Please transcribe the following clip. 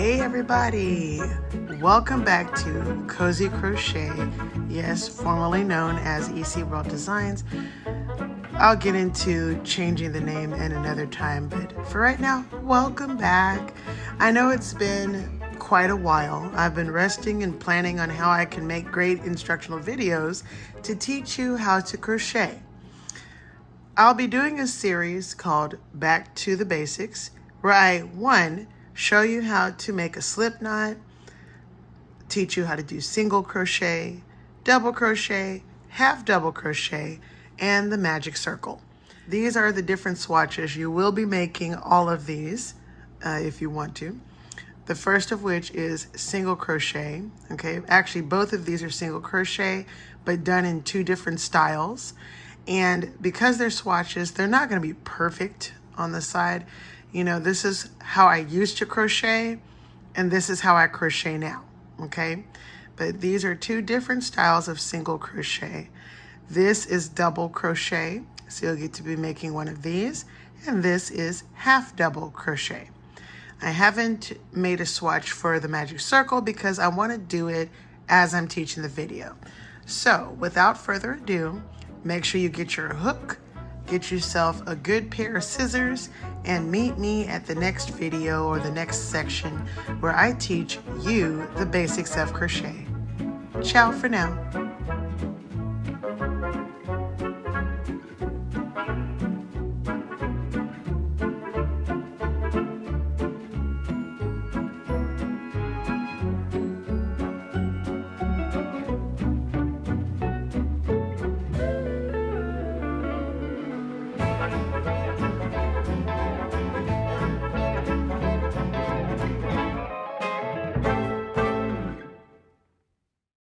Hey everybody, welcome back to Cozy Crochet, yes, formerly known as EC World Designs. I'll get into changing the name in another time, but for right now, welcome back. I know it's been quite a while. I've been resting and planning on how I can make great instructional videos to teach you how to crochet. I'll be doing a series called Back to the Basics, where I show you how to make a slip knot, teach you how to do single crochet, double crochet, half double crochet, and the magic circle. These are the different swatches. You will be making all of these if you want to. The first of which is single crochet. Okay, actually both of these are single crochet, but done in two different styles. And because they're swatches, they're not going to be perfect on the side. You know, this is how I used to crochet, and this is how I crochet now, okay? But these are two different styles of single crochet. This is double crochet, so you'll get to be making one of these, and this is half double crochet. I haven't made a swatch for the magic circle because I want to do it as I'm teaching the video. So without further ado, make sure you get your hook, get yourself a good pair of scissors, and meet me at the next video or the next section where I teach you the basics of crochet. Ciao for now.